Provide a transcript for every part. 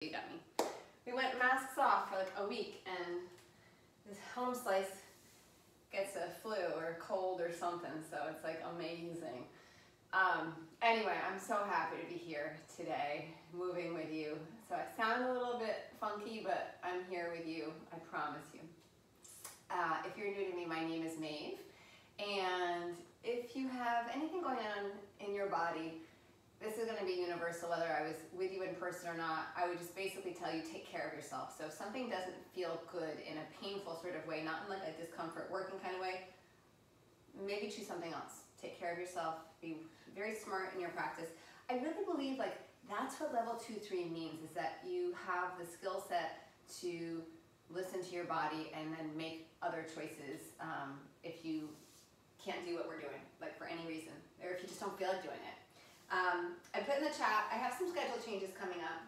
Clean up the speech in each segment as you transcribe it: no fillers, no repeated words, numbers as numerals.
You got me. We went masks off for like a week, and this home slice gets a flu or a cold or something, so it's like amazing. Anyway, I'm so happy to be here today, moving with you. So I sound a little bit funky, but I'm here with you, I promise you. If you're new to me, my name is Maeve, and if you have anything going on in your body, this is going to be universal, whether I was with you in person or not. I would just basically tell you, take care of yourself. So if something doesn't feel good in a painful sort of way, not in like a discomfort working kind of way, maybe choose something else. Take care of yourself, be very smart in your practice. I really believe like that's what level 2, 3 means, is that you have the skill set to listen to your body and then make other choices if you can't do what we're doing, like for any reason, or if you just don't feel like doing it. I put in the chat, I have some schedule changes coming up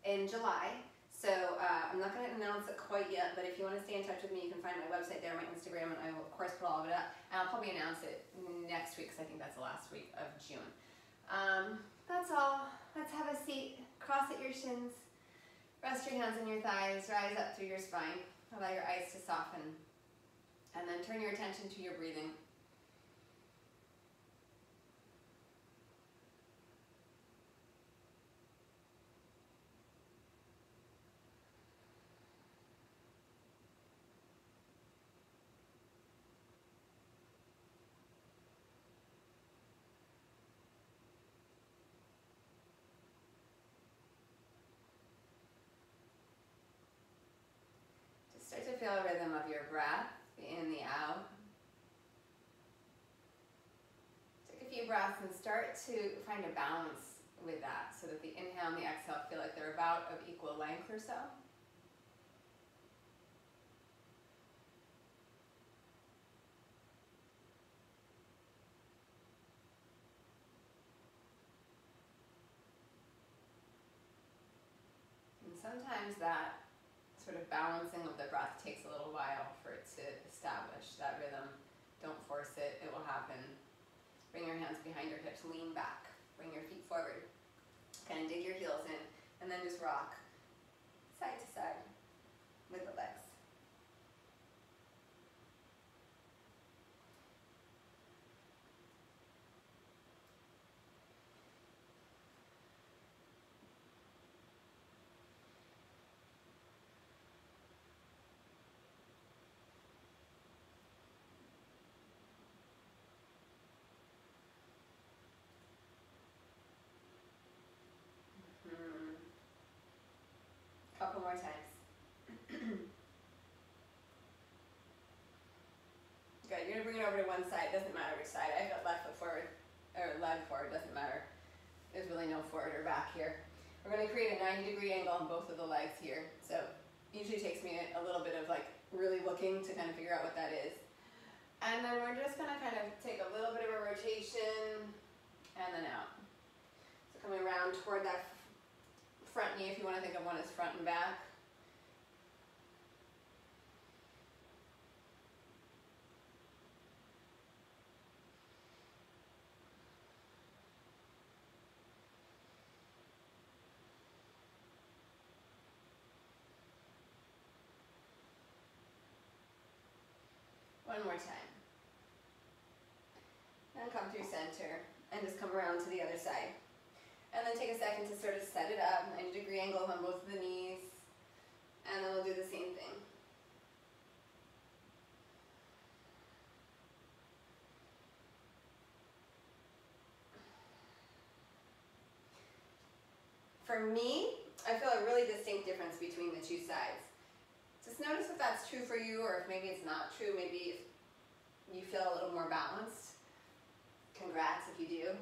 in July, so I'm not going to announce it quite yet, but if you want to stay in touch with me, you can find my website there, my Instagram, and I will of course put all of it up, and I'll probably announce it next week, because I think that's the last week of June. That's all. Let's have a seat, cross at your shins, rest your hands on your thighs, rise up through your spine, allow your eyes to soften, and then turn your attention to your breathing. Start to feel a rhythm of your breath, the in, the out. Take a few breaths and start to find a balance with that, so that the inhale and the exhale feel like they're about of equal length or so. And sometimes that sort of balancing of the breath takes a little while for it to establish that rhythm. Don't force it, it will happen. Bring your hands behind your hips, lean back, bring your feet forward. Kind of dig your heels in, and then just rock side to side with the legs. Couple more times. Good, you're gonna bring it over to one side, doesn't matter which side. I got left foot forward, or leg forward, doesn't matter. There's really no forward or back here. We're gonna create a 90-degree angle on both of the legs here. So usually takes me a little bit of like really looking to kind of figure out what that is. And then we're just gonna kind of take a little bit of a rotation and then out. So coming around toward that front knee, if you want to think of one as front and back. One more time. Then come through center and just come around to the other side. And then take a second to sort of set it up, 90-degree angle on both of the knees. And then we'll do the same thing. For me, I feel a really distinct difference between the two sides. Just notice if that's true for you, or if maybe it's not true. Maybe if you feel a little more balanced. Congrats if you do.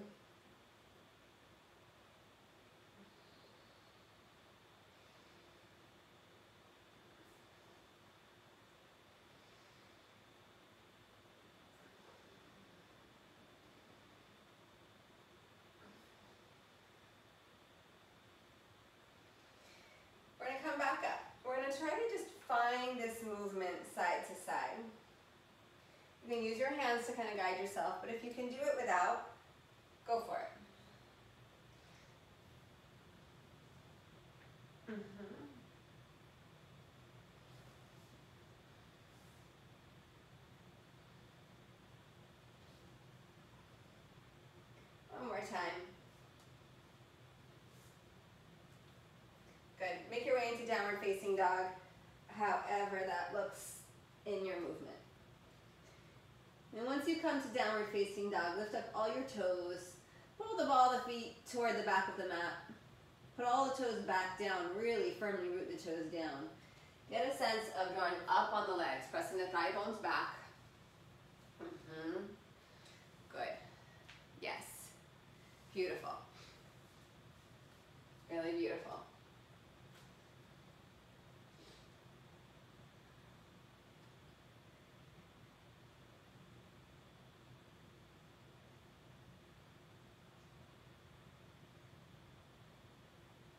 We're going to come back up. We're going to try to just find this movement side to side. You can use your hands to kind of guide yourself, but if you can do it without, go for it. downward facing dog, however that looks in your movement. And once you come to downward facing dog, lift up all your toes, pull the ball of the feet toward the back of the mat, put all the toes back down, really firmly root the toes down. Get a sense of drawing up on the legs, pressing the thigh bones back. Good. Yes. Beautiful. Really beautiful.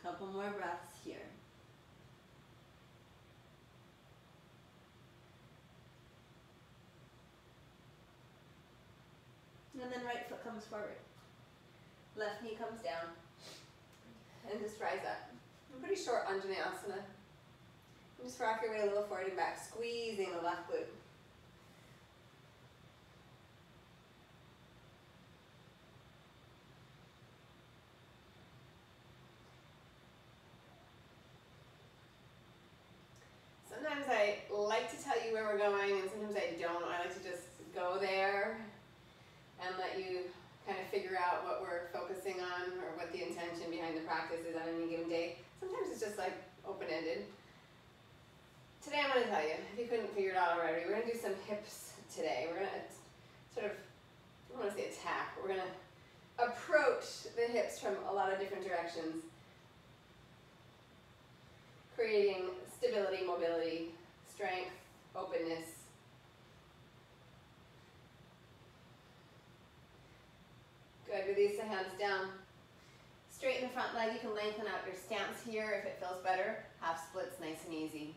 Couple more breaths here. And then right foot comes forward. Left knee comes down. And just rise up. I'm pretty short Vinyasa. And just rock your way a little forward and back, squeezing the left glute. Sometimes I like to tell you where we're going, and sometimes I don't. I like to just go there and let you kind of figure out what we're focusing on or what the intention behind the practice is on any given day. Sometimes it's just like open-ended. Today I'm going to tell you, if you couldn't figure it out already, we're going to do some hips today. We're going to sort of, I don't want to say attack, but we're going to approach the hips from a lot of different directions, creating stability, mobility, strength, openness. Good, release the hands down. Straighten the front leg. You can lengthen out your stance here if it feels better. Half splits, nice and easy.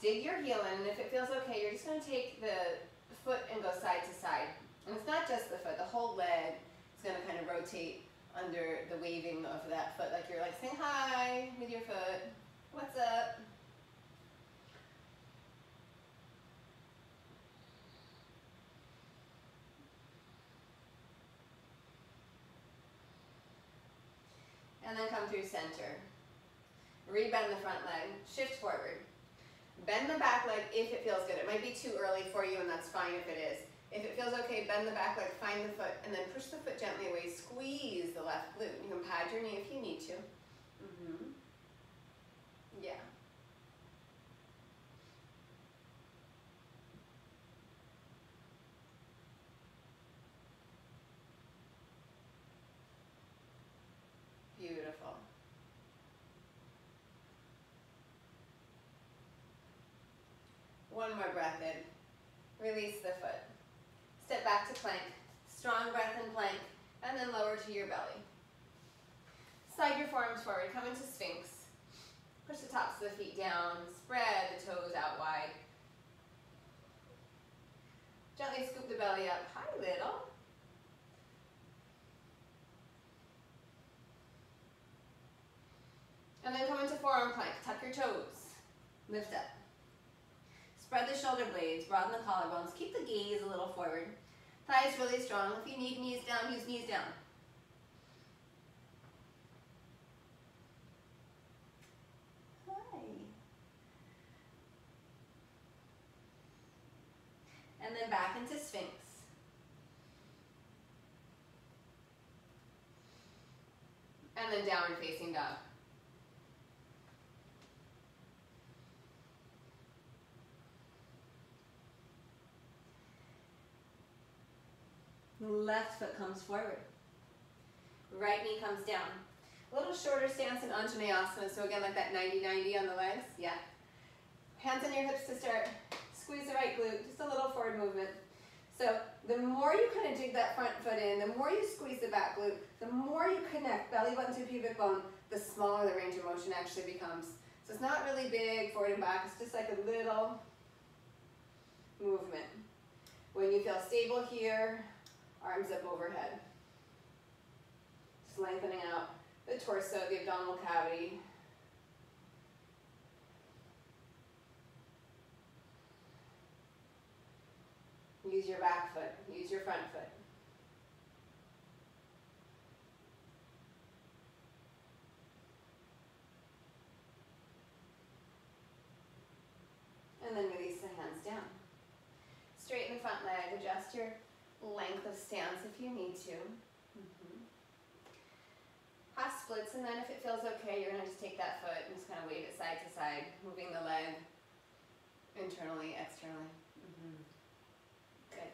Dig your heel in, and if it feels okay, you're just going to take the foot and go side to side. And it's not just the foot, the whole leg is going to kind of rotate under the waving of that foot, like you're like saying hi with your foot. What's up? And then come through center. Rebend the front leg, shift forward. Bend the back leg if it feels good. It might be too early for you, and that's fine if it is. If it feels okay, bend the back leg, find the foot, and then push the foot gently away. Squeeze the left glute. You can pad your knee if you need to. Yeah. Beautiful. One more breath in. Release the foot. Step back to plank. Strong breath in plank, and then lower to your belly. Slide your forearms forward. Come into Sphinx. Push the tops of the feet down. Spread the toes out wide. Gently scoop the belly up. Hi, little. And then come into forearm plank. Tuck your toes. Lift up. Spread the shoulder blades. Broaden the collarbones. Keep the gaze a little forward. Thighs really strong. If you need knees down, use knees down. Hi. And then back into Sphinx. And then downward facing dog. Left foot comes forward. Right knee comes down. A little shorter stance in Vinyasa. So again, like that 90-90 on the legs. Yeah. Hands on your hips to start. Squeeze the right glute. Just a little forward movement. So the more you kind of dig that front foot in, the more you squeeze the back glute, the more you connect belly button to pubic bone, the smaller the range of motion actually becomes. So it's not really big forward and back. It's just like a little movement. When you feel stable here, arms up overhead. Just lengthening out the torso, the abdominal cavity. Use your back foot, use your front foot. adjust your length of stance if you need to. Half splits, and then if it feels okay, you're gonna just take that foot and just kind of wave it side to side, moving the leg internally, externally. Good.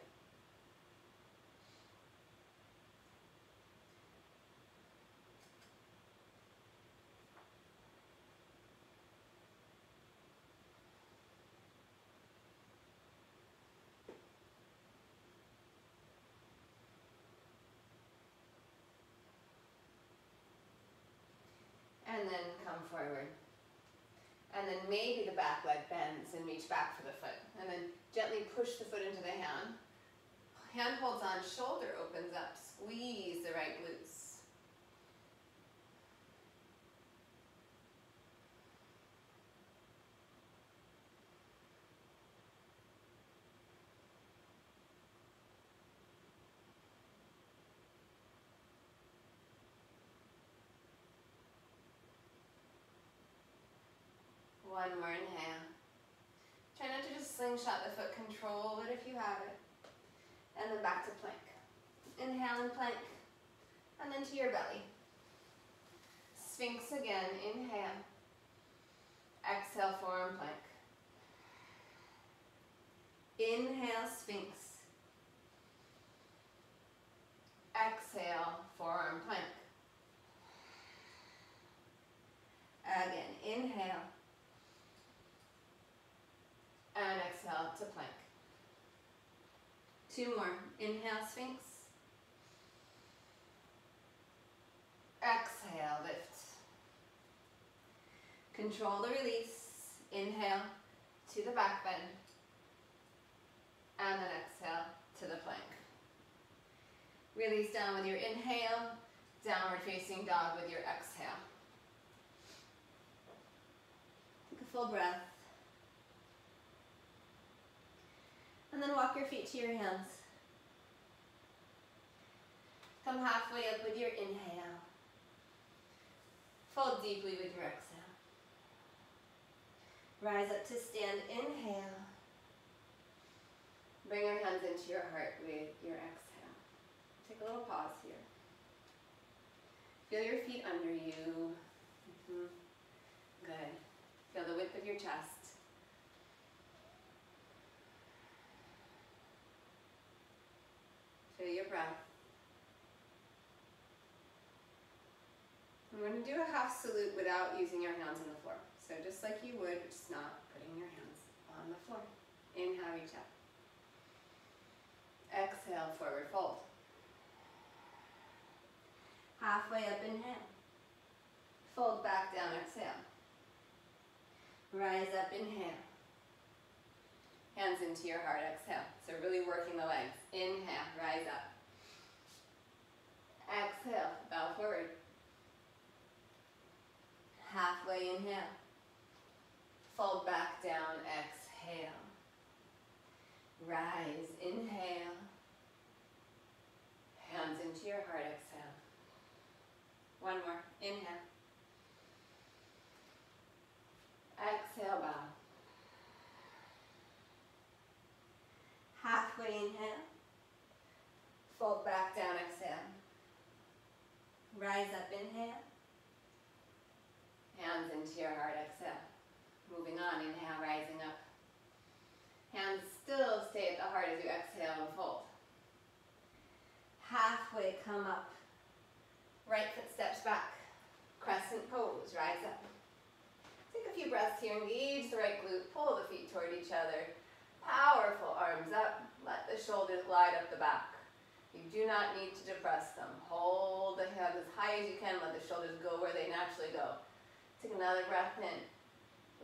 And then come forward. And then maybe the back leg bends and reach back for the foot. And then gently push the foot into the hand. Hand holds on, shoulder opens up. Squeeze the right glutes. One more inhale. Try not to just slingshot the foot, control it if you have it. And then back to plank. Inhale and plank. And then to your belly. Sphinx again, inhale. Exhale, forearm plank. Inhale, Sphinx. Exhale, forearm plank. Again, inhale. And exhale to plank. Two more. Inhale, Sphinx. Exhale, lift. Control the release. Inhale to the back bend. And then exhale to the plank. Release down with your inhale. Downward facing dog with your exhale. Take a full breath. And then walk your feet to your hands. Come halfway up with your inhale. Fold deeply with your exhale. Rise up to stand, inhale. Bring your hands into your heart with your exhale. Take a little pause here. Feel your feet under you. Good. Feel the width of your chest. Feel your breath. We're going to do a half salute without using your hands on the floor. So just like you would, just not putting your hands on the floor. Inhale, reach up. Exhale, forward fold. Halfway up, inhale. Fold back down, exhale. Rise up, inhale. Hands into your heart, exhale. So really working the legs. Inhale, rise up. Exhale, bow forward. Halfway, inhale. Fold back down, exhale. Rise, inhale. Hands into your heart, exhale. One more, inhale. Exhale, bow. Halfway, inhale. Fold back down, exhale. Rise up, inhale. Hands into your heart, exhale. Moving on, inhale, rising up. Hands still stay at the heart as you exhale and fold. Halfway, come up. Right foot steps back. Crescent pose, rise up. Take a few breaths here, engage the right glute, pull the feet toward each other. Powerful arms up, let the shoulders glide up the back. You do not need to depress them. Hold the head as high as you can, let the shoulders go where they naturally go. Take another breath in.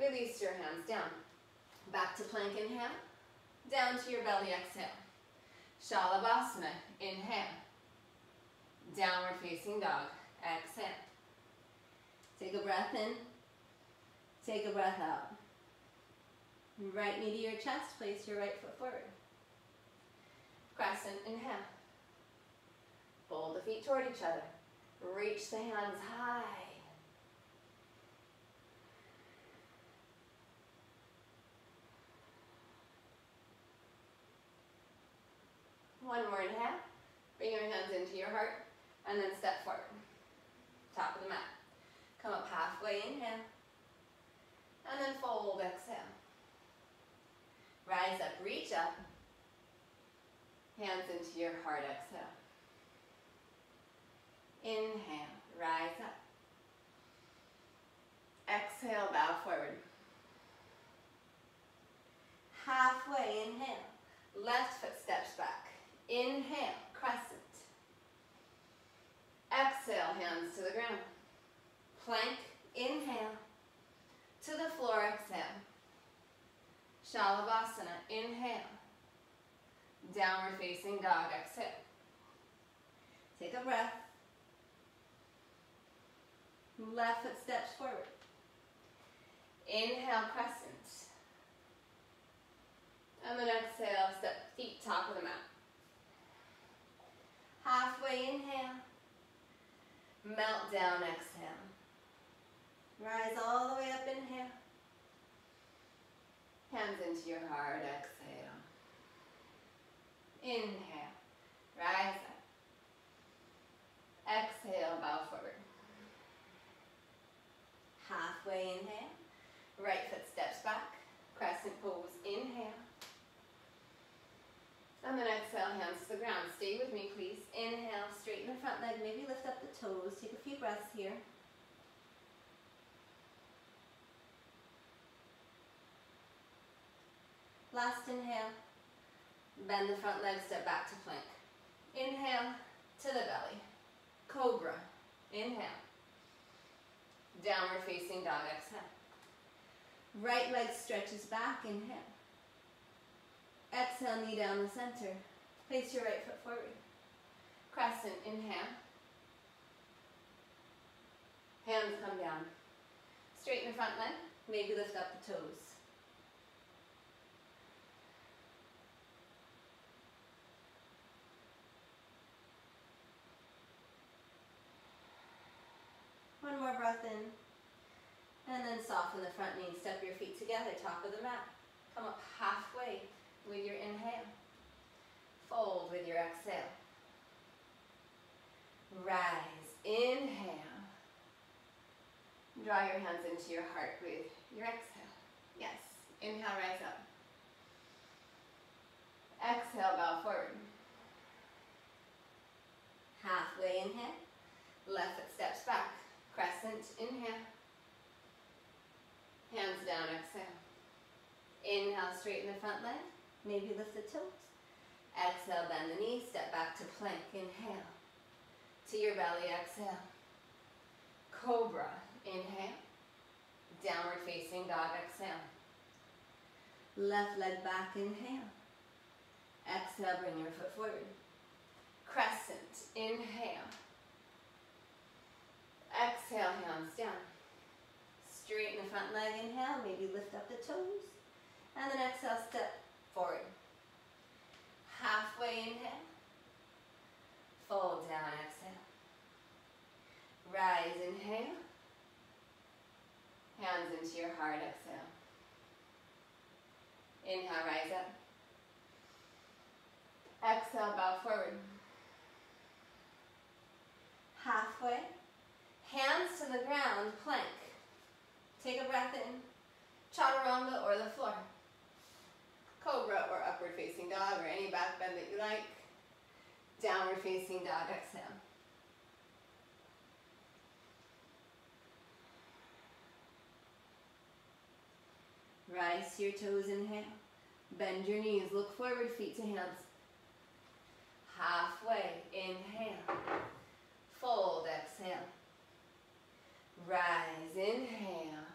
Release your hands down. Back to plank, inhale. Down to your belly, exhale. Shalabhasana, inhale. Downward facing dog, exhale. Take a breath in. Take a breath out. Right knee to your chest, place your right foot forward. Crescent, inhale. Pull the feet toward each other. Reach the hands high. One more inhale. Bring your hands into your heart, and then step forward. Top of the mat. Come up halfway, inhale. And then fold, exhale. Rise up, reach up. Hands into your heart, exhale. Inhale, rise up. Exhale, bow forward. Halfway, inhale. Left foot steps back. Inhale, crescent. Exhale, hands to the ground. Plank, inhale. To the floor, exhale. Shalabhasana, inhale. Downward facing dog, exhale. Take a breath. Left foot steps forward. Inhale, crescent. And then exhale, step feet top of the mat. Halfway, inhale. Melt down, exhale. Rise all the way up, inhale. Hands into your heart, exhale. Inhale, rise up. Exhale, bow forward. Halfway, inhale. Right foot steps back. Crescent pose, inhale. And then exhale, hands to the ground. Stay with me, please. Inhale, straighten the front leg. Maybe lift up the toes. Take a few breaths here. Last inhale. Bend the front leg, step back to plank. Inhale, to the belly. Cobra. Inhale. Downward facing dog, exhale. Right leg stretches back, inhale. Exhale, knee down the center. Place your right foot forward. Crescent, inhale. Hands come down. Straighten the front leg. Maybe lift up the toes. One more breath in. And then soften the front knee. Step your feet together, top of the mat. Come up halfway with your inhale. Fold with your exhale. Rise, inhale. Draw your hands into your heart with your exhale. Yes, inhale, rise up. Exhale, bow forward. Halfway, inhale. Left foot steps back. Crescent, inhale. Hands down, exhale. Inhale, straighten the front leg. Maybe lift the toes. Exhale, bend the knee, step back to plank. Inhale. To your belly, exhale. Cobra, inhale. Downward facing dog, exhale. Left leg back, inhale. Exhale, bring your foot forward. Crescent, inhale. Exhale, hands down. Straighten the front leg, inhale, maybe lift up the toes. And then exhale, step forward. Halfway, inhale. Fold down, exhale. Rise, inhale. Hands into your heart, exhale. Inhale, rise up. Exhale, bow forward. Halfway. Hands to the ground, plank. Take a breath in. Chaturanga or the floor. Cobra or upward facing dog or any back bend that you like. Downward facing dog, exhale. Rise to your toes, inhale. Bend your knees, look forward, feet to hands. Halfway, inhale. Fold, exhale. Rise, inhale.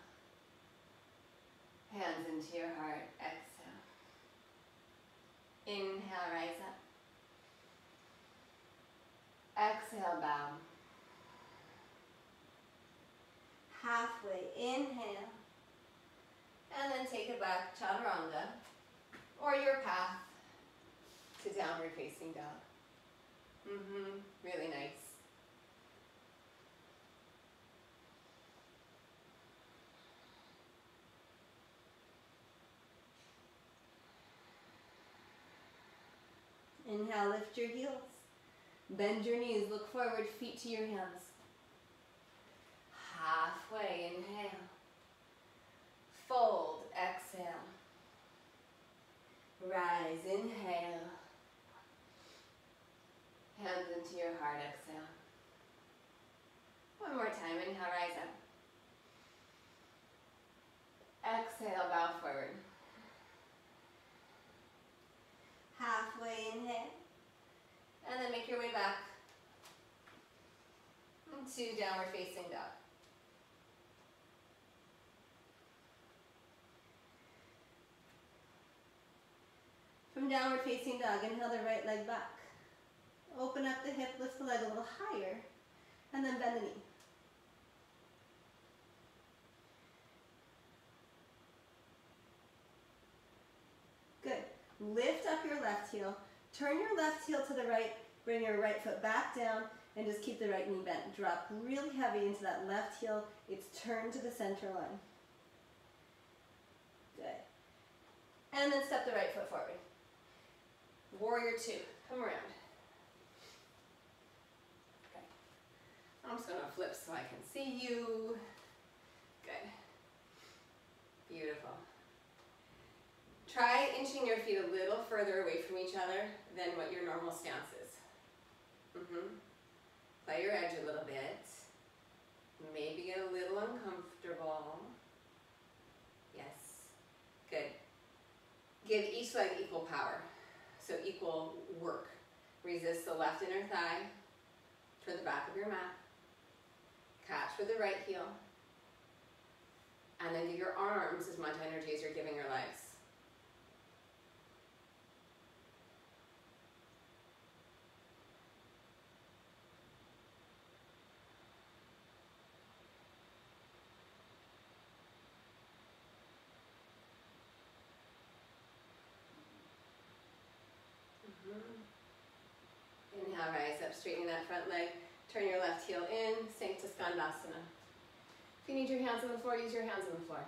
Hands into your heart, exhale. Inhale, rise up. Exhale, bow. Halfway, inhale. And then take it back, chaturanga, or your path to downward facing dog. Really nice. Inhale, lift your heels. Bend your knees, look forward, feet to your hands. Halfway, inhale. Fold, exhale. Rise, inhale. Hands into your heart, exhale. One more time, inhale, rise up. Exhale, bow forward. Halfway, inhale. And then make your way back into downward facing dog. From downward facing dog, inhale the right leg back. Open up the hip, lift the leg a little higher, and then bend the knee. Good. Lift up your left heel. Turn your left heel to the right. Bring your right foot back down and just keep the right knee bent. Drop really heavy into that left heel. It's turned to the center line. Good. And then step the right foot forward. Warrior two. Come around. Okay. I'm just going to flip so I can see you. Good. Beautiful. Try inching your feet a little further away from each other than what your normal stance is. Play your edge a little bit. Maybe get a little uncomfortable. Yes. Good. Give each leg equal power. So equal work. Resist the left inner thigh to the back of your mat. Catch with the right heel. And then give your arms as much energy as you're giving your legs. Inhale, rise up, straighten that front leg. Turn your left heel in, sink to Skandasana. If you need your hands on the floor, use your hands on the floor.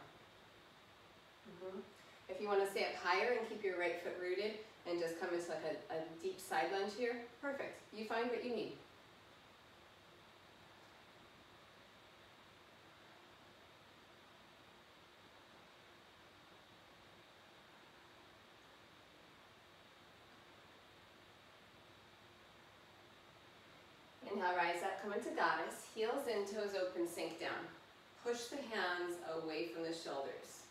If you want to stay up higher and keep your right foot rooted and just come into like a deep side lunge here, perfect. You find what you need. Inhale, rise up, come into goddess. Heels in, toes open, sink down. Push the hands away from the shoulders.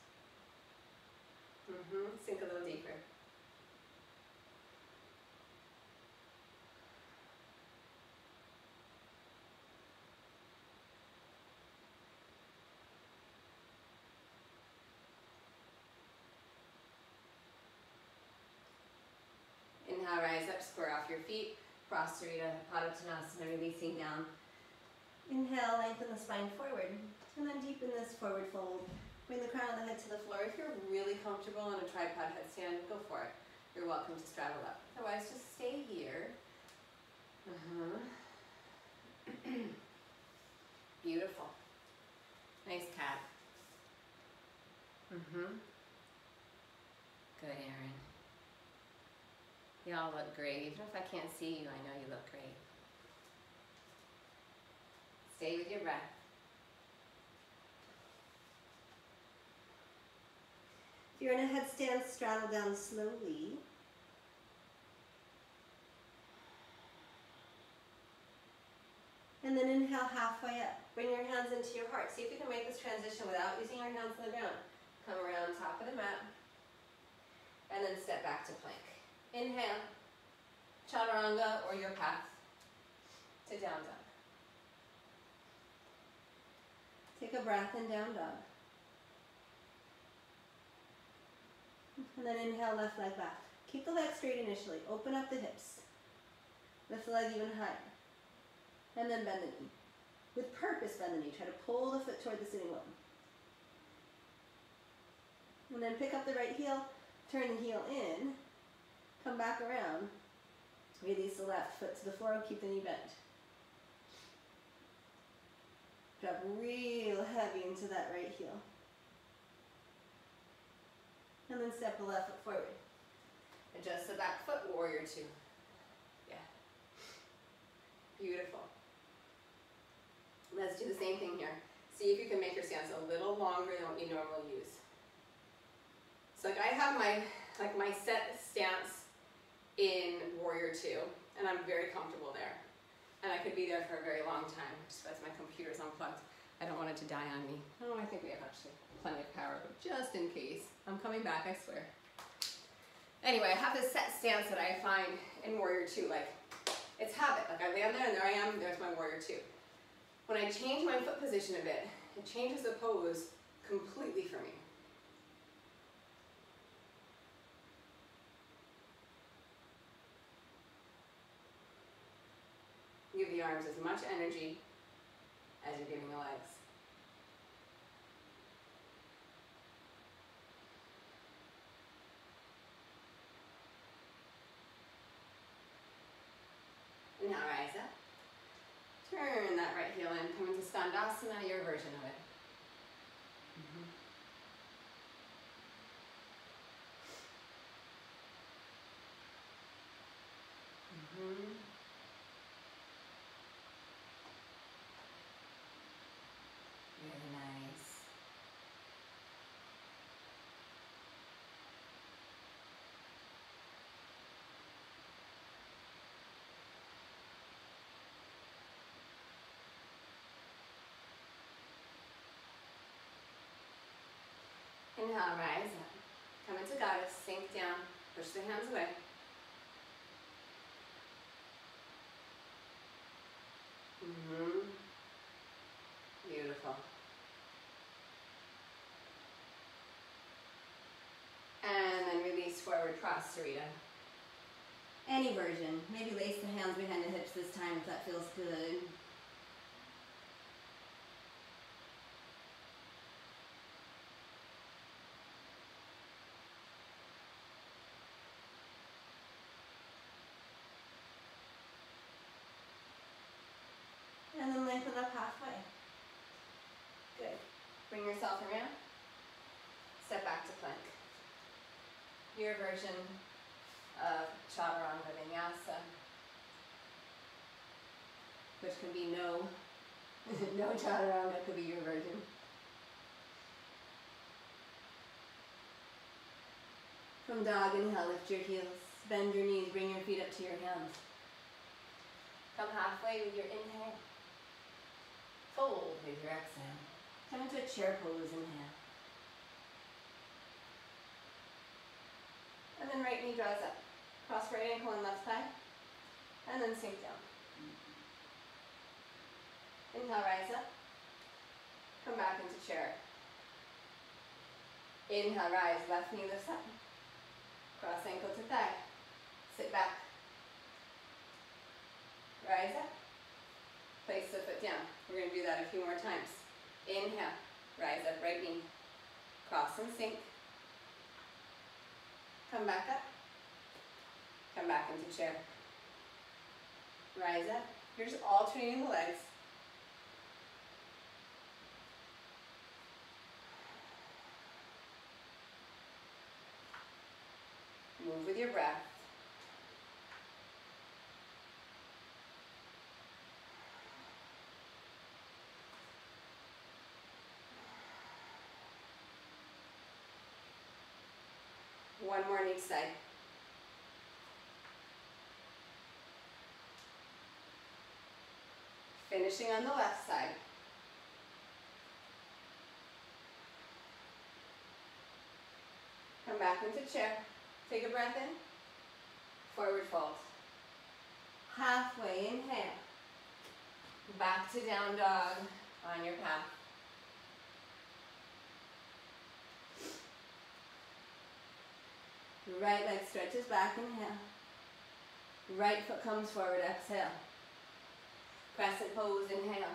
Sink a little deeper. Inhale, rise up, square off your feet. Prostrate, Padottanasana, releasing down. Inhale, lengthen the spine forward. And then deepen this forward fold. Bring the crown of the head to the floor. If you're really comfortable in a tripod headstand, go for it. You're welcome to straddle up. Otherwise, just stay here. Beautiful. Nice cat. Good, Erin. Y'all look great. Even if I can't see you, I know you look great. Stay with your breath. If you're in a headstand, straddle down slowly. And then inhale halfway up. Bring your hands into your heart. See if you can make this transition without using your hands on the ground. Come around top of the mat. And then step back to plank. Inhale, chaturanga or your path to down dog. Take a breath in down dog. And then inhale, left leg back. Keep the leg straight initially. Open up the hips. Lift the leg even higher. And then bend the knee. With purpose, bend the knee. Try to pull the foot toward the sitting bone. And then pick up the right heel, turn the heel in, come back around, release the left foot to the floor, keep the knee bent. Drop real heavy into that right heel. And then step the left foot forward. Adjust the back foot, warrior two. Beautiful. Let's do the same thing here. See if you can make your stance a little longer than what you normally use. So like I have my set stance in Warrior 2, and I'm very comfortable there. And I could be there for a very long time, just as my computer's unplugged. I don't want it to die on me. Oh, I think we have actually plenty of power, but just in case. I'm coming back, I swear. Anyway, I have this set stance that I find in Warrior 2, like, it's habit. Like I land there and there I am, there's my Warrior 2. When I change my foot position a bit, it changes the pose completely for me. Give the arms as much energy as you're giving the legs. And now rise up. Turn that right heel in. Come into Skandasana, your version of it. Very nice. Inhale, rise up. Come into Goddess, sink down, push the hands away. Beautiful. And then release forward, Prasarita. Any version. Maybe lace the hands behind the hips this time if that feels good. And then lengthen up halfway. Good. Bring yourself around. Step back to plank. Your version of Chaturanga Vinyasa, which can be no Chaturanga, could be your version. From dog, inhale, lift your heels. Bend your knees, bring your feet up to your hands. Come halfway with your inhale. Fold with your exhale. Come into a chair pose, inhale. And then right knee draws up. Cross right ankle and left thigh. And then sink down. Inhale, rise up. Come back into chair. Inhale, rise, left knee lifts up. Cross ankle to thigh. Sit back. Rise up. Place the foot down. We're going to do that a few more times. Inhale, rise up, right knee. Cross and sink. Come back up. Come back into chair. Rise up. You're just alternating the legs. Move with your breath. One more on each side. Finishing on the left side. Come back into chair. Take a breath in. Forward fold. Halfway, inhale. Back to down dog on your path. Right leg stretches back, inhale. Right foot comes forward, exhale. Crescent pose, inhale.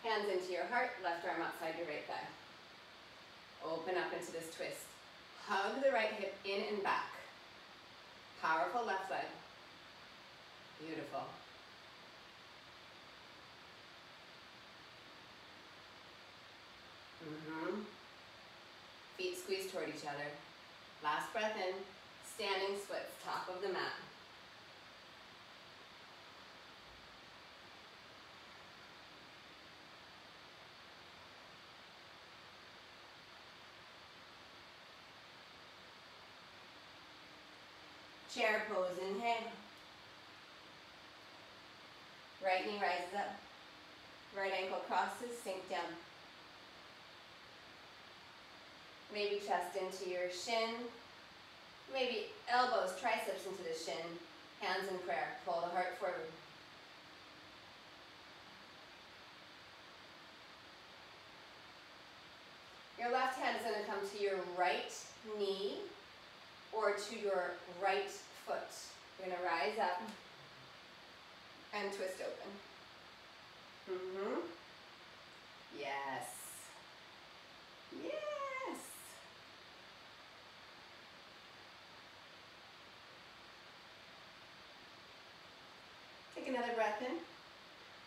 Hands into your heart, left arm outside your right thigh. Open up into this twist. Hug the right hip in and back. Powerful left leg. Beautiful. Feet squeeze toward each other. Last breath in, standing splits, top of the mat. Chair pose, inhale. Right knee rises up. Right ankle crosses, sink down. Maybe chest into your shin. Maybe elbows, triceps into the shin. Hands in prayer. Pull the heart forward. Your left hand is going to come to your right knee or to your right foot. You're going to rise up and twist open. Yes. Yes. Take another breath in.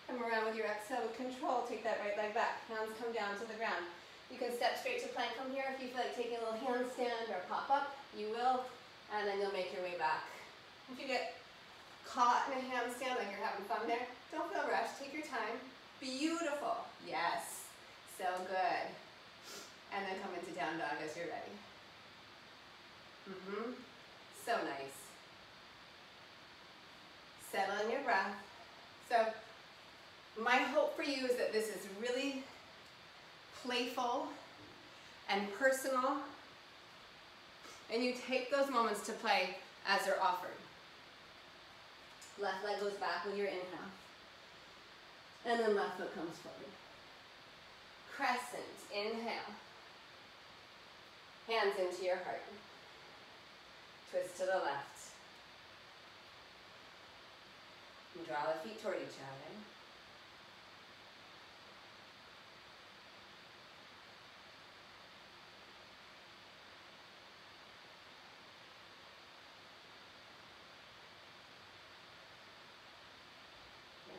Come around with your exhale with control. Take that right leg back. Hands come down to the ground. You can step straight to plank from here. If you feel like taking a little handstand or pop up, you will. And then you'll make your way back. If you get caught in a handstand like you're having fun there, don't feel rushed. Take your time. Beautiful. Yes. So good. And then come into down dog as you're ready. So nice. Settle in your breath. So my hope for you is that this is really playful and personal, and you take those moments to play as they're offered. Left leg goes back with your inhale, and then left foot comes forward. Crescent, inhale. Hands into your heart. Twist to the left. And draw the feet toward each other.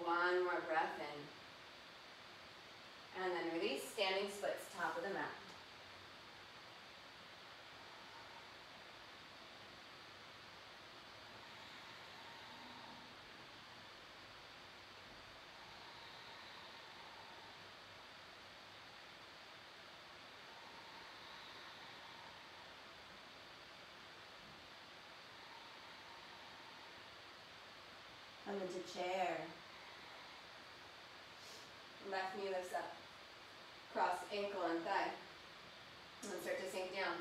One more breath in. And then release, standing splits, top of the mat. Come into chair. Left knee lifts up. Cross ankle and thigh. And then start to sink down.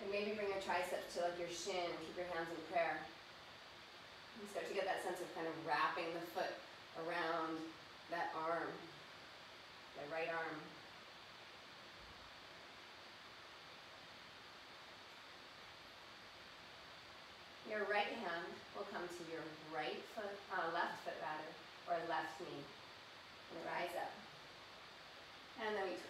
And maybe bring your triceps to like your shin. Keep your hands in prayer. And start to get that sense of kind of wrapping the foot around that arm. The right arm. Your right hand will come to your right foot, left foot rather, or left knee. And rise up. And then we twist.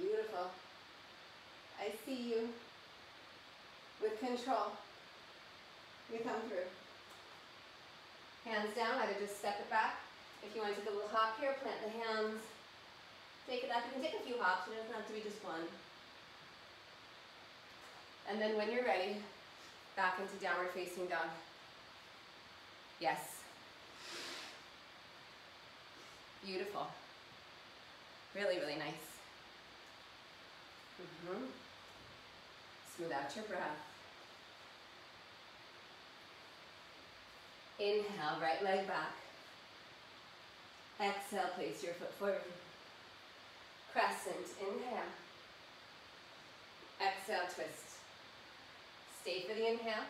Beautiful. I see you. With control. We come through. Hands down, either just step it back. If you want to take a little hop here, plant the hands. Take it up. You can take a few hops. It doesn't have to be just one. And then when you're ready, back into downward facing dog. Yes. Beautiful. Really, really nice. Smooth out your breath. Inhale, right leg back. Exhale, place your foot forward. Crescent, inhale. Exhale, twist. Stay for the inhale.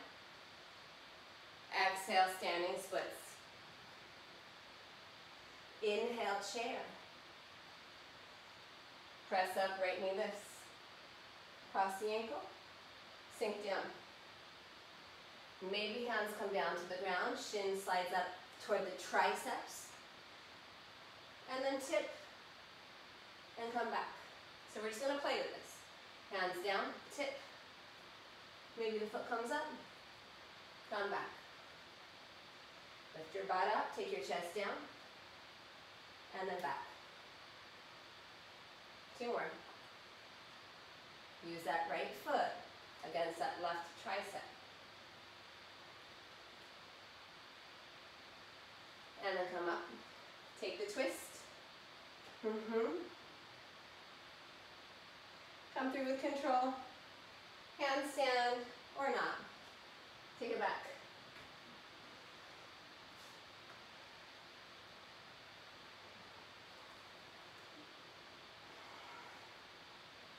Exhale, standing splits. Inhale, chair. Press up, right knee lifts. Cross the ankle. Sink down. Maybe hands come down to the ground. Shin slides up toward the triceps. And then tip and come back. So we're just going to play with this. Hands down, tip. Maybe the foot comes up. Come back. Lift your butt up, take your chest down. And then back. 2 more. Use that right foot against that left tricep. And then come up. Take the twist. Come through with control. Handstand or not. Take it back.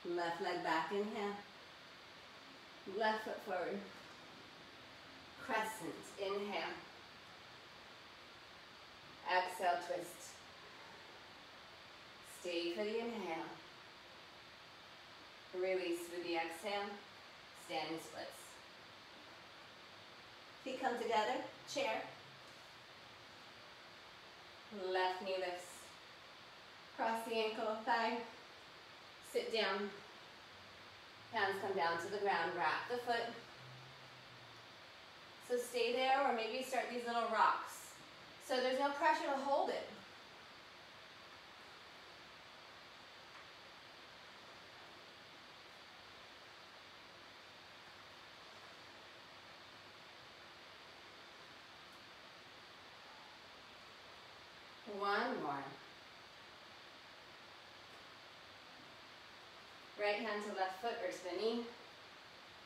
Left leg back, inhale. Left foot forward. Crescent, inhale. Exhale, twist. Stay for the inhale. Release with the exhale. Standing splits. Feet come together, chair. Left knee lifts. Cross the ankle, thigh. Sit down. Hands come down to the ground, wrap the foot. So stay there, or maybe start these little rocks. So there's no pressure to hold it. One more. Right hand to left foot or to the knee.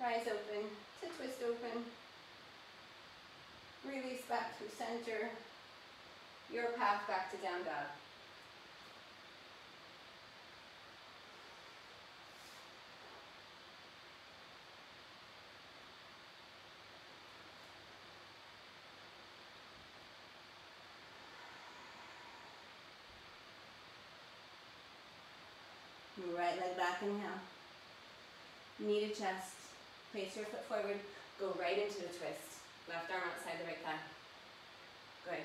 Rise open to twist open. Release back through center. Your path back to down dog. Right leg back, inhale. Knee to chest. Place your foot forward. Go right into the twist. Left arm outside the right thigh. Good.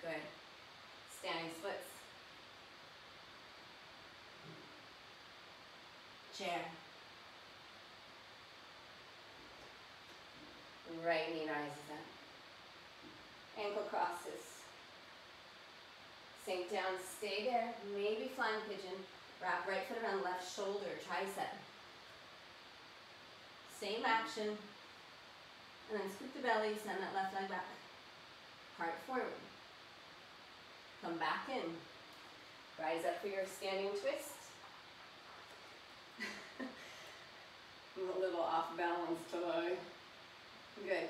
Good. Standing splits. Chair. Right knee rises up. Ankle crosses. Sink down, stay there. Maybe flying pigeon. Wrap right foot around left shoulder, tricep. Same action. And then scoop the belly, send that left leg back. Heart forward. Come back in. Rise up for your standing twist. I'm a little off balance today. Good.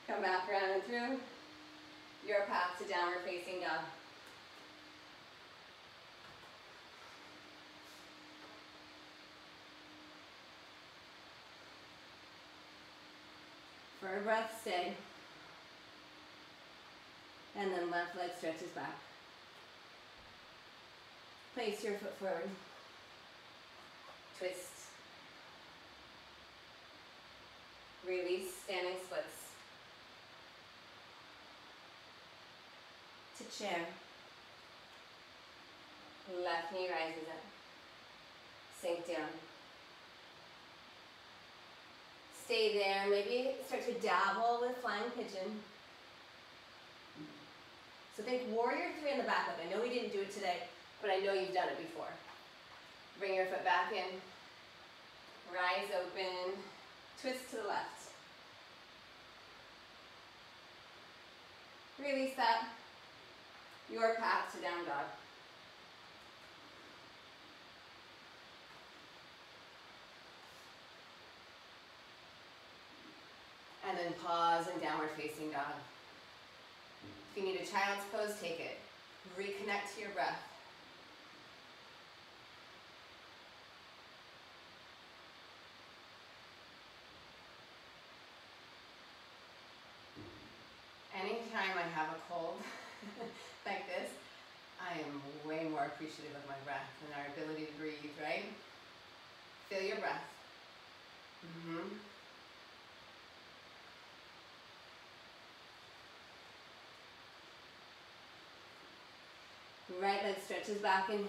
Come back around and through. Your path to downward facing dog. For a breath, stay. And then left leg stretches back. Place your foot forward. Twist. Release, standing splits. To chair. Left knee rises up. Sink down. Stay there. Maybe start to dabble with flying pigeon. So think warrior 3 in the back up. I know we didn't do it today, but I know you've done it before. Bring your foot back in. Rise open. Twist to the left. Release that. Your path to down dog. And then pause and downward facing dog. If you need a child's pose, take it. Reconnect to your breath. Anytime I have a cold like this, I am way more appreciative of my breath and our ability to breathe, right? Feel your breath. Right leg stretches back, inhale.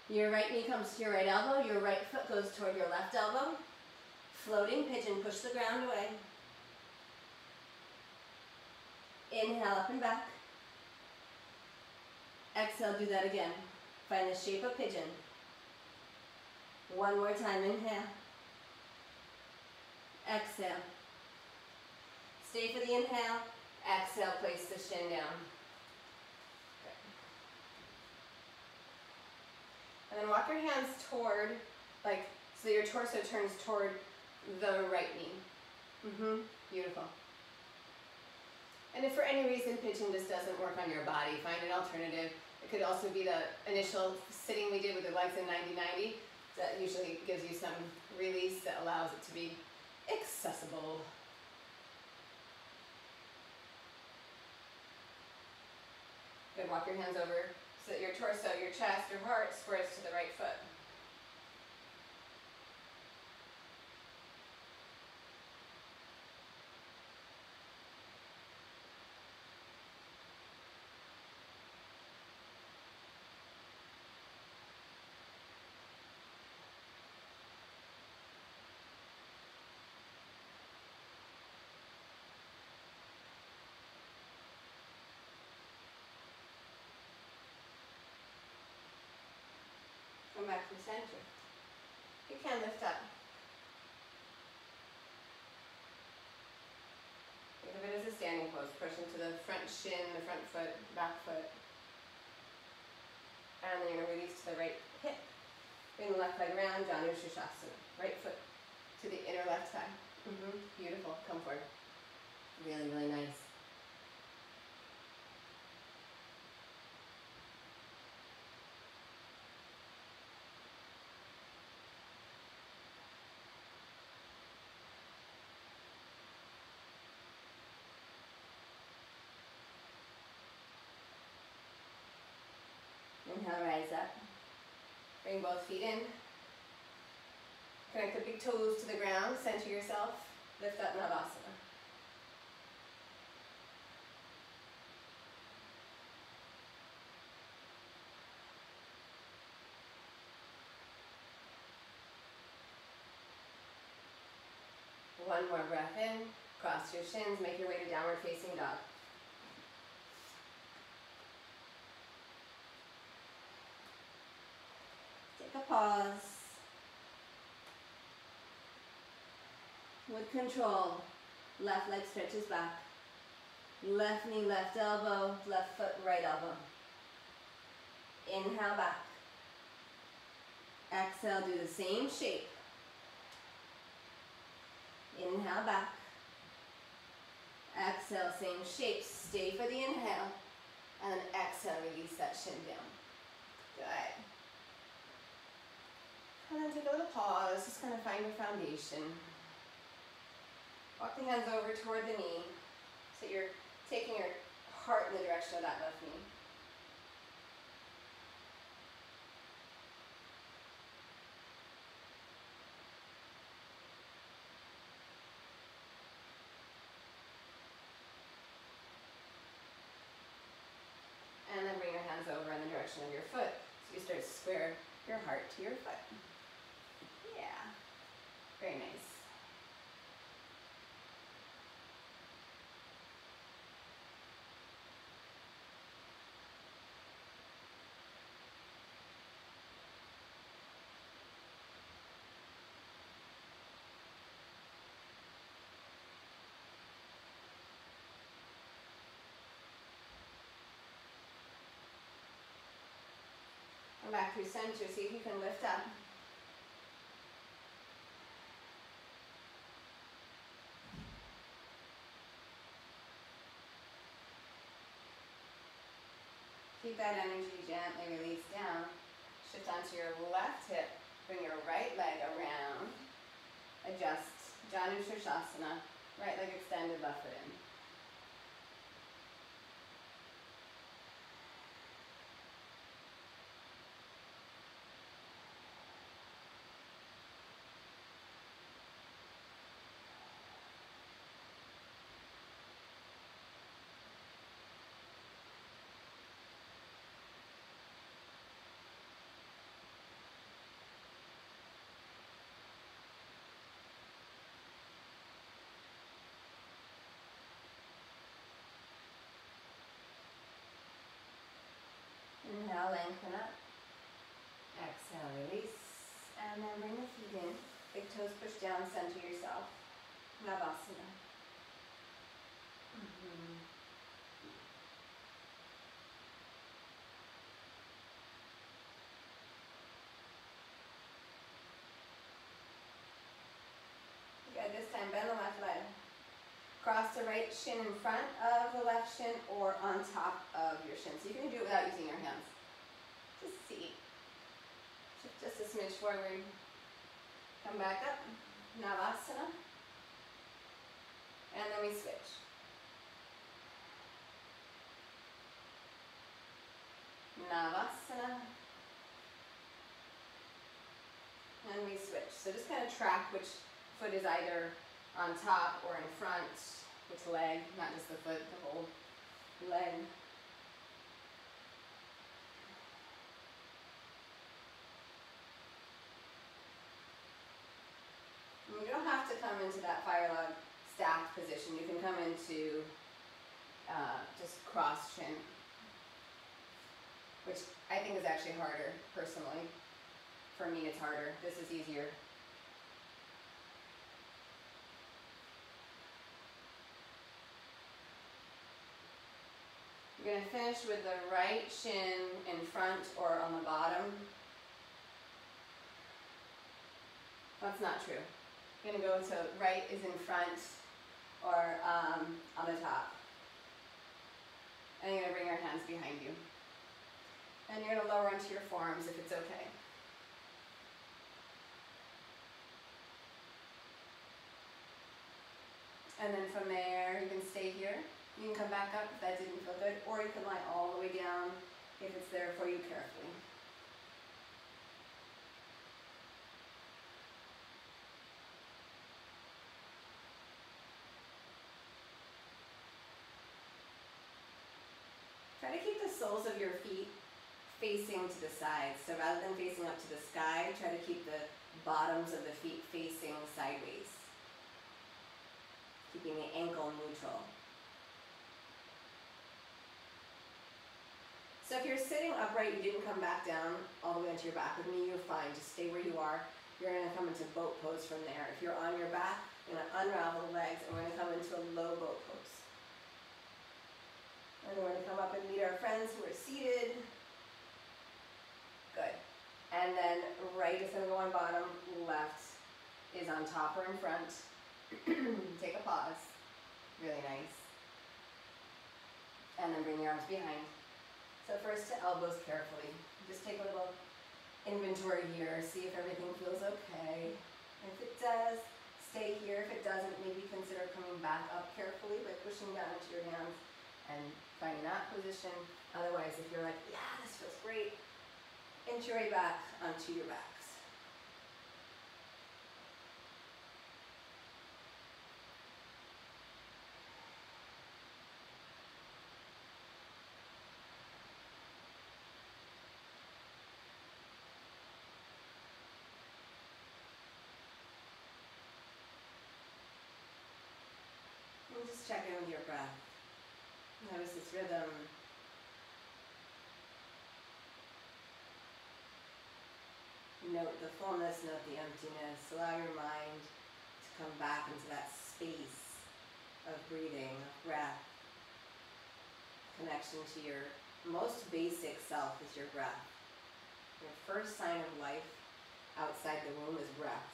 Your right knee comes to your right elbow, your right foot goes toward your left elbow. Floating pigeon, push the ground away. Inhale up and back. Exhale, do that again. Find the shape of pigeon. One more time, inhale. Exhale. Stay for the inhale. Exhale, place the shin down. Good. And then walk your hands toward, like, so your torso turns toward the right knee. Beautiful. And if for any reason pitching just doesn't work on your body, find an alternative. It could also be the initial sitting we did with the legs in 90-90. That usually gives you some release that allows it to be accessible. Good, walk your hands over so that your torso, your chest, your heart squares to the right foot. Come back to center. You can lift up. Think of it as a standing pose. Push into the front shin, the front foot, back foot. And then you're going to release to the right hip. Bring the left leg around, Janu Shirshasana. Right foot to the inner left thigh. Beautiful. Come forward. Really, really nice. Inhale, rise up. Bring both feet in. Connect the big toes to the ground. Center yourself. Lift up Navasana. One more breath in. Cross your shins. Make your way to downward facing dog. Take a pause. With control, left leg stretches back. Left knee, left elbow, left foot, right elbow. Inhale back. Exhale, do the same shape. Inhale back. Exhale, same shape. Stay for the inhale. And then exhale, release that shin down. Good. And then take a little pause, just kind of find your foundation. Walk the hands over toward the knee, so you're taking your heart in the direction of that left knee. And then bring your hands over in the direction of your foot, so you start to square your heart to your foot. Yeah, very nice. Come back through center, see if you can lift up. Keep that energy gently release down. Shift onto your left hip. Bring your right leg around. Adjust. Janu Shirshasana. Right leg extended, left foot in. Inhale, lengthen up. Exhale, release. And then bring the feet in. Big toes push down, center yourself. Navasana. shin in front of the left shin or on top of your shin. So you can do it without using your hands. Just see. Shift just a smidge forward. Come back up. Navasana. And then we switch. Navasana. And we switch. So just kind of track which foot is either on top or in front, which leg, not just the foot, the whole leg. And you don't have to come into that fire log stacked position. You can come into just cross chin, which I think is actually harder, personally. For me, it's harder. This is easier. You're going to finish with the right shin in front or on the bottom. That's not true. You're going to go to right is in front or on the top. And you're going to bring your hands behind you. And you're going to lower onto your forearms if it's okay. And then from there, you can stay here. You can come back up if that didn't feel good, or you can lie all the way down if it's there for you carefully. Try to keep the soles of your feet facing to the sides. So rather than facing up to the sky, try to keep the bottoms of the feet facing sideways, keeping the ankle neutral. So if you're sitting upright, you didn't come back down all the way onto your back with me, you're fine. Just stay where you are. You're going to come into boat pose from there. If you're on your back, you're going to unravel the legs, and we're going to come into a low boat pose. And we're going to come up and meet our friends who are seated. Good. And then right is going to go on bottom, left is on top or in front. Take a pause. Really nice. And then bring your arms behind. So first to elbows carefully. Just take a little inventory here, see if everything feels okay. If it does, stay here. If it doesn't, maybe consider coming back up carefully by pushing down into your hands and finding that position. Otherwise, if you're like, yeah, this feels great, inch your way back onto your backs. And just check in with your breath. Notice its rhythm. Note the fullness, note the emptiness. Allow your mind to come back into that space of breathing, of breath. Connection to your most basic self is your breath. Your first sign of life outside the womb is breath.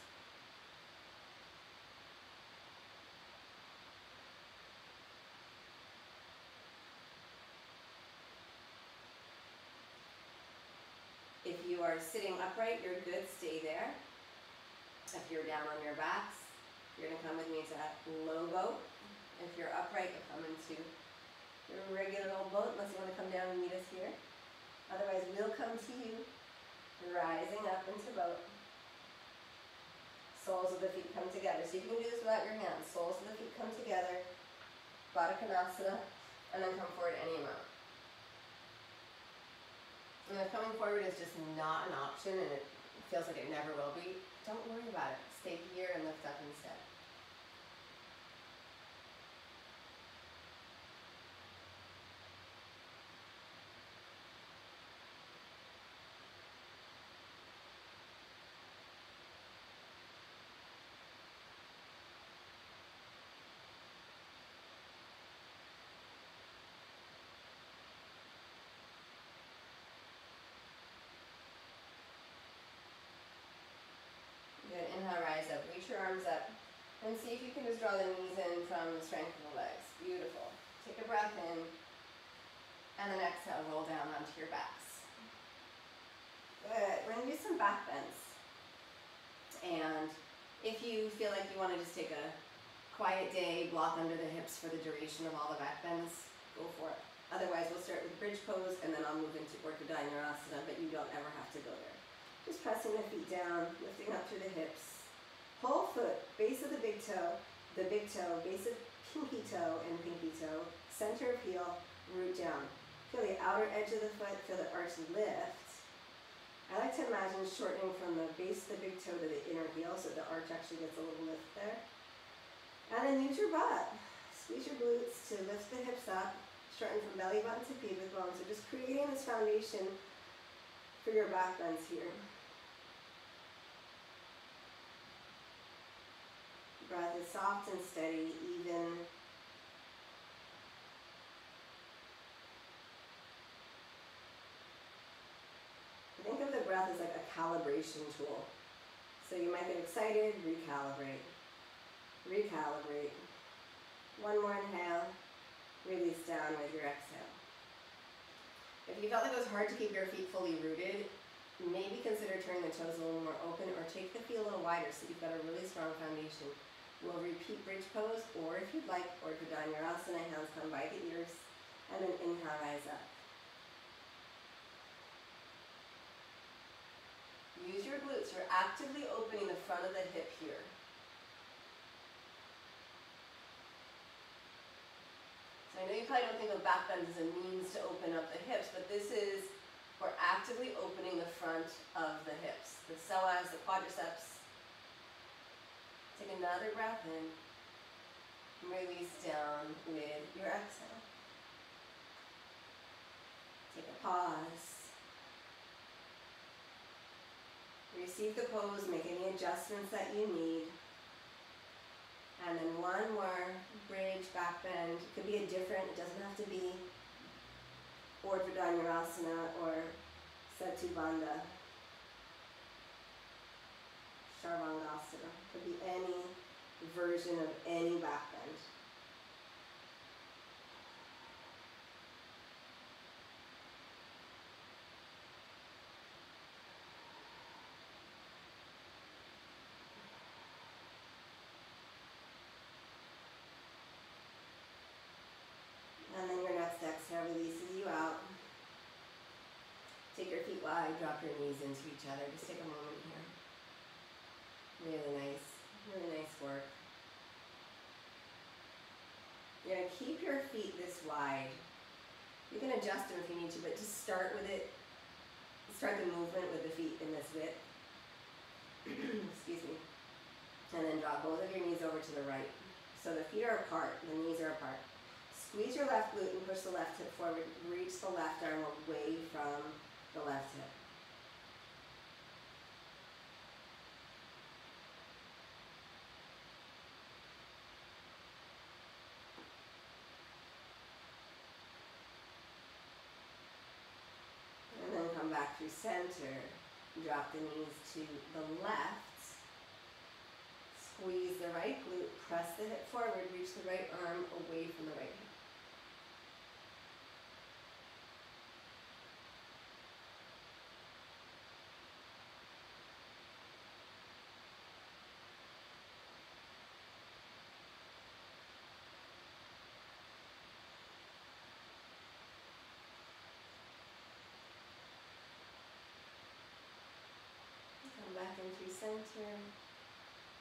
If you are sitting upright, you're good, stay there. If you're down on your backs, you're going to come with me to that low boat. If you're upright, you'll come into your regular old boat, unless you want to come down and meet us here. Otherwise, we'll come to you, rising up into boat. Soles of the feet come together. So you can do this without your hands. Soles of the feet come together, Baddha Konasana, and then come forward any amount. And if coming forward is just not an option and it feels like it never will be, don't worry about it. Stay here and lift up instead. Good. Inhale, rise up. Reach your arms up. And see if you can just draw the knees in from the strength of the legs. Beautiful. breath in, and then exhale, roll down onto your backs. Good. We're going to do some back bends. And if you feel like you want to just take a quiet day, block under the hips for the duration of all the back bends, go for it. Otherwise, we'll start with bridge pose, and then I'll move into Vinyasa, but you don't ever have to go there. Just pressing the feet down, lifting up through the hips. Whole foot, base of the big toe, base of pinky toe and pinky toe, center of heel, root down. Feel the outer edge of the foot, feel the arch lift. I like to imagine shortening from the base of the big toe to the inner heel so the arch actually gets a little lift there. And then use your butt. Squeeze your glutes to lift the hips up, shorten from belly button to pubic bone. So just creating this foundation for your back bends here. Breath is soft and steady, even. Think of the breath as like a calibration tool. So you might get excited, recalibrate. Recalibrate. One more inhale, release down with your exhale. If you felt like it was hard to keep your feet fully rooted, maybe consider turning the toes a little more open or take the feet a little wider so you've got a really strong foundation. We'll repeat bridge pose, or if you'd like, Vinyasa, hands come by the ears, and then inhale, rise up. Use your glutes. You're actively opening the front of the hip here. So I know you probably don't think of back bends as a means to open up the hips, but this is, we're actively opening the front of the hips, the psoas, the quadriceps. Take another breath in, release down with your exhale. Take a pause. Receive the pose, make any adjustments that you need. And then one more bridge, back bend. It could be a different, it doesn't have to be Vinyasa or Setu Bandha. Chaturanga. Could be any version of any back bend. And then your next exhale releases you out. Take your feet wide, drop your knees into each other. Just take a moment here. Really nice work. You're going to keep your feet this wide. You can adjust them if you need to, but just start with it. Start the movement with the feet in this width. Excuse me. And then drop both of your knees over to the right. So the feet are apart, the knees are apart. Squeeze your left glute and push the left hip forward. Reach the left arm away from the left hip. Back through center, drop the knees to the left, squeeze the right glute, press the hip forward, reach the right arm away from the right hip. Back into center,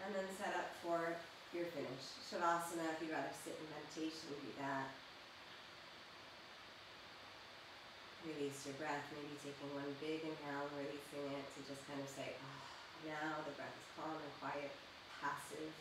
and then set up for your finish. Shavasana, if you'd rather sit in meditation, do that. Release your breath, maybe taking one big inhale, releasing it to just kind of say, oh, now the breath is calm and quiet, passive.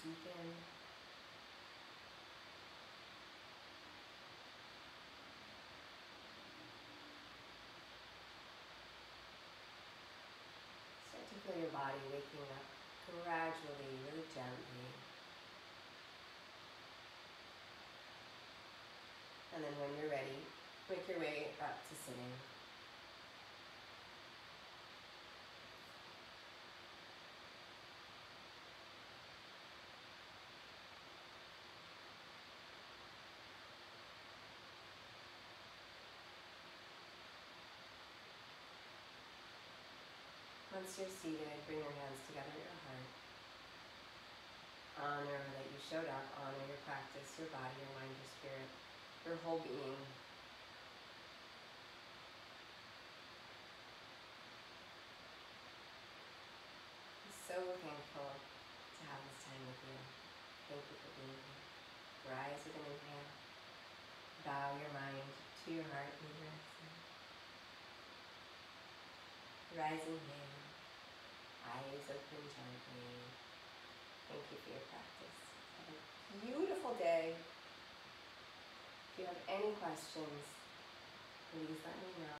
deepen. Start to feel your body waking up gradually, really gently. And then when you're ready, make your way up to sitting. Once you're seated, bring your hands together at your heart. Honor that you showed up, honor your practice, your body, your mind, your spirit, your whole being. I'm so thankful to have this time with you. Thank you for being here. Rise with an inhale. Bow your mind to your heart with your exhale. Rising hand. Eyes open gently. Thank you for your practice. Have a beautiful day. If you have any questions, please let me know.